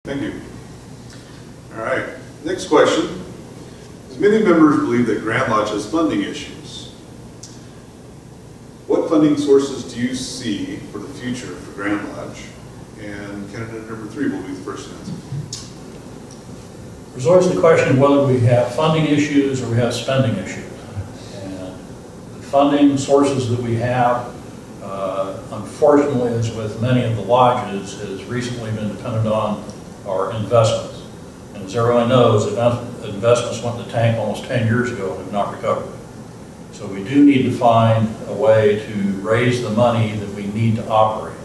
Thank you. All right, next question. As many members believe that Grand Lodge has funding issues, what funding sources do you see for the future for Grand Lodge? And candidate number 3 will be the first to answer. There's always the question of whether we have funding issues or we have spending issues. And the funding sources that we have, unfortunately, as with many of the lodges, has recently been dependent on our investments. And as everyone knows, investments went in the tank almost 10 years ago and have not recovered. So we do need to find a way to raise the money that we need to operate.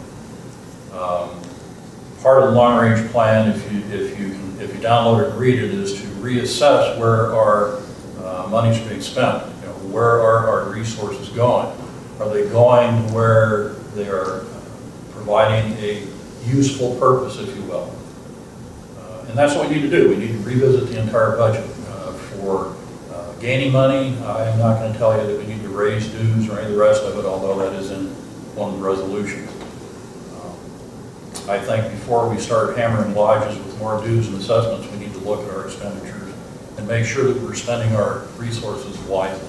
Part of the long-range plan, if you download it and read it, is to reassess where our money's being spent. You know, where are our resources going? Are they going where they are providing a useful purpose, if you will? And that's what we need to do. We need to revisit the entire budget. For gaining money, I am not going to tell you that we need to raise dues or any of the rest of it, although that is in one of the resolutions. I think before we start hammering lodges with more dues and assessments, we need to look at our expenditures and make sure that we're spending our resources wisely.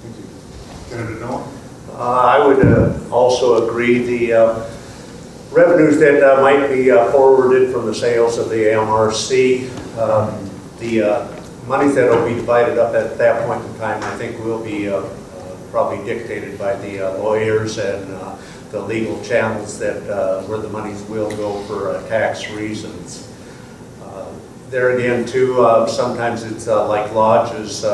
Thank you. Candidate Noah? I would also agree. The revenues that might be forwarded from the sales of the MRC, the monies that will be divided up at that point in time, I think will be probably dictated by the lawyers and the legal channels that where the monies will go for tax reasons. There again, too, sometimes it's like lodges.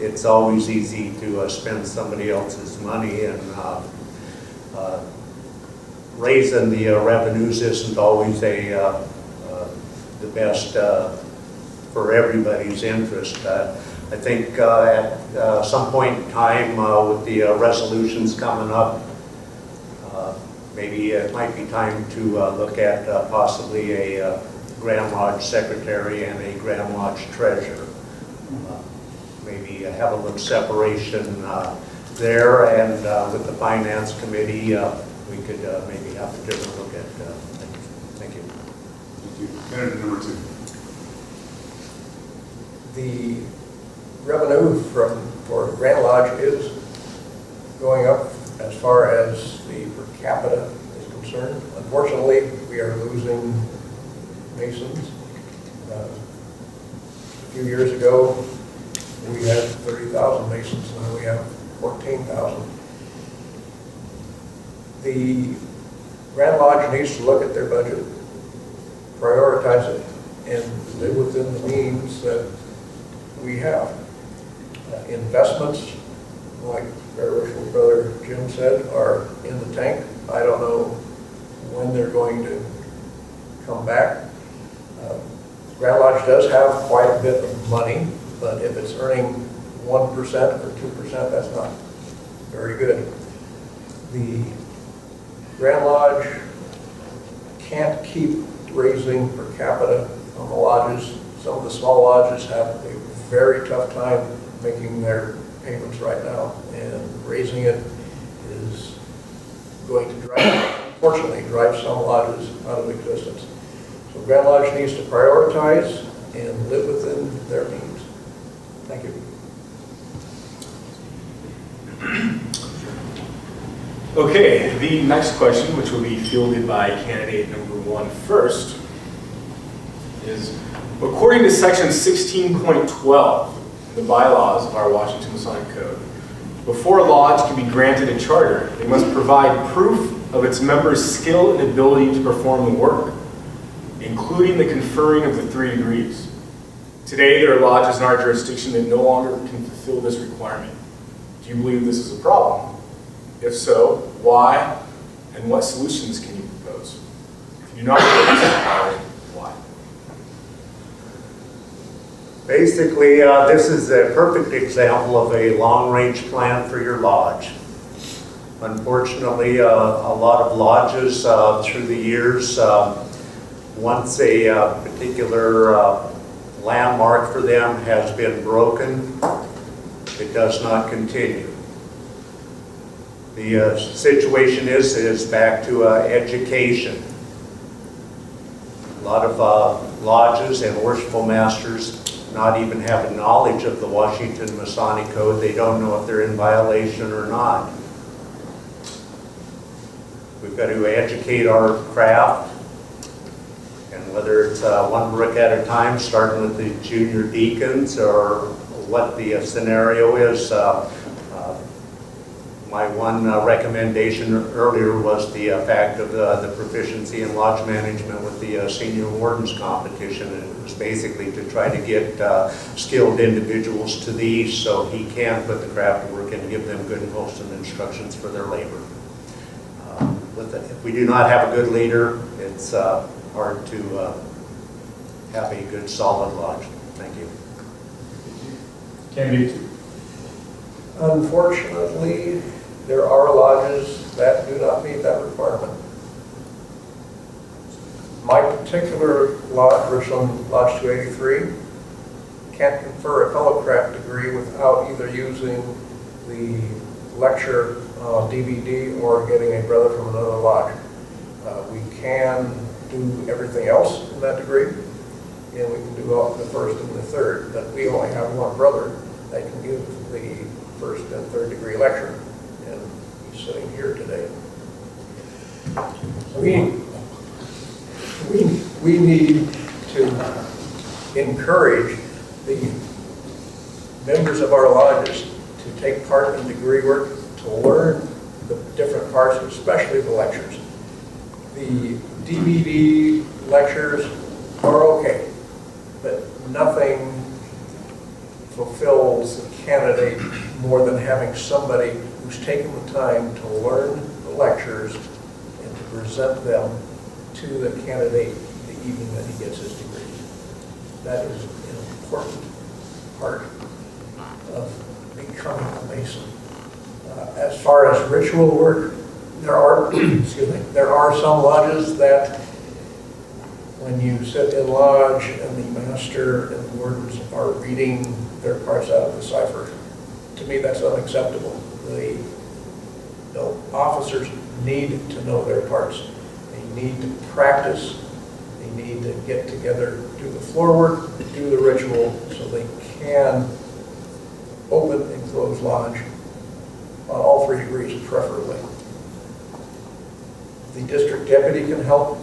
It's always easy to spend somebody else's money, and raising the revenues isn't always the best for everybody's interest. I think at some point in time, with the resolutions coming up, maybe it might be time to look at possibly a Grand Lodge secretary and a Grand Lodge treasurer. Maybe have a little separation there, and with the finance committee, we could maybe have a different look at things. Thank you. Thank you. Candidate number 2. The revenue for Grand Lodge is going up as far as the per capita is concerned. Unfortunately, we are losing Masons. A few years ago, we had 30,000 Masons, now we have 14,000. The Grand Lodge needs to look at their budget, prioritize it, and live within the means that we have. Investments, like our brother Jim said, are in the tank. I don't know when they're going to come back. Grand Lodge does have quite a bit of money, but if it's earning 1% or 2%, that's not very good. The Grand Lodge can't keep raising per capita on the lodges. Some of the small lodges have a very tough time making their payments right now, and raising it is going to unfortunately drive some lodges out of existence. So Grand Lodge needs to prioritize and live within their means. Thank you. Okay, the next question, which will be fielded by candidate number 1 first, is according to section 16.12, the bylaws of our Washington Masonic Code, before a lodge can be granted a charter, they must provide proof of its members' skill and ability to perform the work, including the conferring of the 3 degrees. Today, there are lodges in our jurisdiction that no longer can fulfill this requirement. Do you believe this is a problem? If so, why, and what solutions can you propose? If you do not believe this is a problem, why? Basically, this is a perfect example of a long-range plan for your lodge. Unfortunately, a lot of lodges through the years, once a particular landmark for them has been broken, it does not continue. The situation is back to education. lot of lodges and worshipful masters not even have knowledge of the Washington Masonic Code. They don't know if they're in violation or not. We've got to educate our craft, and whether it's one brick at a time, starting with the junior deacons, or what the scenario is. My one recommendation earlier was the fact of the proficiency in lodge management with the senior wardens competition. And it was basically to try to get skilled individuals to these so he can put the craft to work and give them good and wholesome instructions for their labor. If we do not have a good leader, it's hard to have a good, solid lodge. Thank you. Candy? Unfortunately, there are lodges that do not meet that requirement. My particular lodge, Richland Lodge 283, can't confer a fellowcraft degree without either using the lecture DVD or getting a brother from another lodge. We can do everything else in that degree, and we can do up the first and the third, but we only have one brother that can give the first and third degree lecture, and he's sitting here today. We need to encourage the members of our lodges to take part in degree work, to learn the different parts, especially the lectures. The DVD lectures are okay, but nothing fulfills the candidate more than having somebody who's taken the time to learn the lectures and to present them to the candidate the evening that he gets his degree. That is an important part of becoming a Mason. As far as ritual work, there are there are some lodges that when you sit in lodge and the master and the wardens are reading their parts out of the cipher, to me that's unacceptable. The officers need to know their parts. They need to practice. They need to get together, do the floor work, do the ritual, so they can open and close lodge on all 3 degrees preferably. The district deputy can help,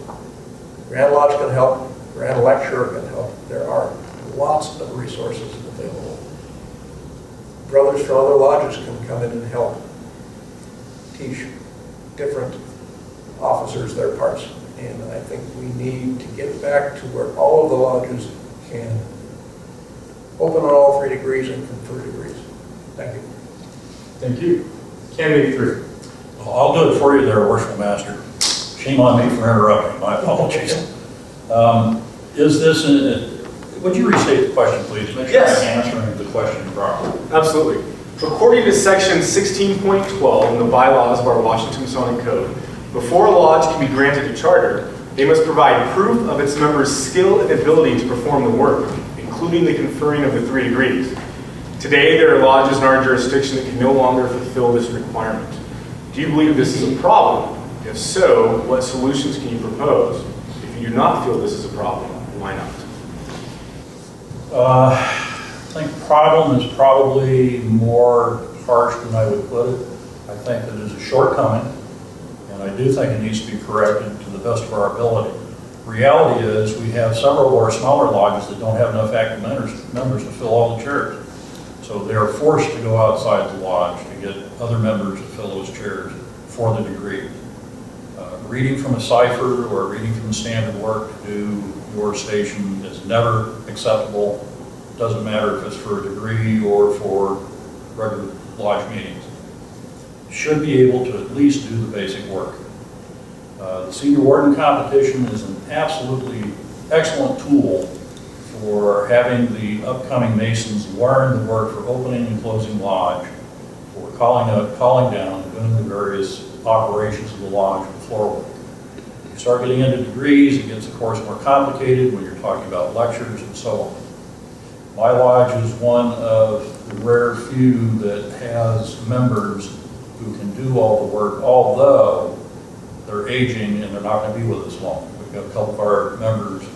Grand Lodge can help, Grand Lecturer can help. There are lots of resources available. Brothers from other lodges can come in and help teach different officers their parts. And I think we need to get back to where all of the lodges can open on all 3 degrees and confer degrees. Thank you. Thank you. Candidate 3. Well, I'll do it for you there, Worshipful Master. Shame on me for interrupting. My apologies. Is this, would you restate the question, please? Make sure Yes. I'm answering the question properly. Absolutely. According to section 16.12 in the bylaws of our Washington Masonic Code, before a lodge can be granted a charter, they must provide proof of its members' skill and ability to perform the work, including the conferring of the 3 degrees. Today, there are lodges in our jurisdiction that can no longer fulfill this requirement. Do you believe this is a problem? If so, what solutions can you propose? If you do not feel this is a problem, why not? I think problem is probably more harsh than I would put it. I think that it is a shortcoming, and I do think it needs to be corrected to the best of our ability. Reality is we have several of our smaller lodges that don't have enough active members to fill all the chairs. So they are forced to go outside the lodge to get other members to fill those chairs for the degree. Reading from a cipher or reading from the standard work to do your station is never acceptable. Doesn't matter if it's for a degree or for regular lodge meetings. Should be able to at least do the basic work. The Senior Warden competition is an absolutely excellent tool for having the upcoming Masons learn the work for opening and closing lodge, for calling up, calling down, and doing the various operations of the lodge and floor work. You start getting into degrees, it gets of course more complicated when you're talking about lectures and so on. My lodge is one of the rare few that has members who can do all the work, although they're aging and they're not going to be with us long. We've got a couple of our members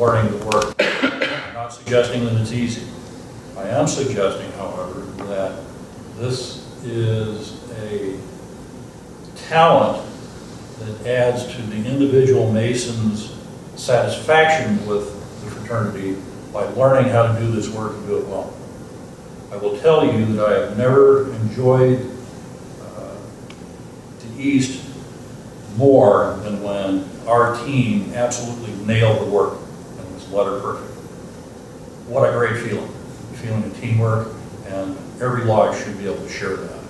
learning the work. I'm not suggesting that it's easy. I am suggesting, however, that this is a talent that adds to the individual Mason's satisfaction with the fraternity by learning how to do this work and do it well. I will tell you that I have never enjoyed the East more than when our team absolutely nailed the work and was letter perfect. What a great feeling, the feeling of teamwork, and every lodge should be able to share that.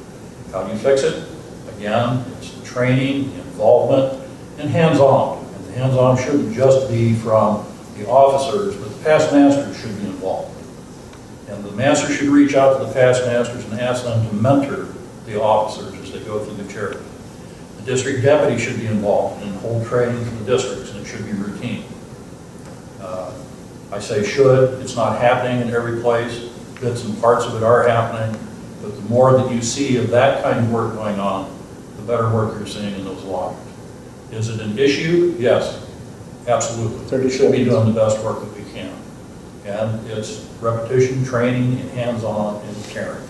How do you fix it? Again, it's the training, involvement, and hands-on. And the hands-on shouldn't just be from the officers, but the past masters should be involved. And the master should reach out to the past masters and ask them to mentor the officers as they go through the chariot. The district deputy should be involved and hold training for the districts, and it should be routine. I say should, it's not happening in every place. Bits and parts of it are happening, but the more that you see of that kind of work going on, the better work you're seeing in those lodges. Is it an issue? Yes, absolutely. We should be doing the best work that we can. And it's repetition, training, and hands-on, and caring.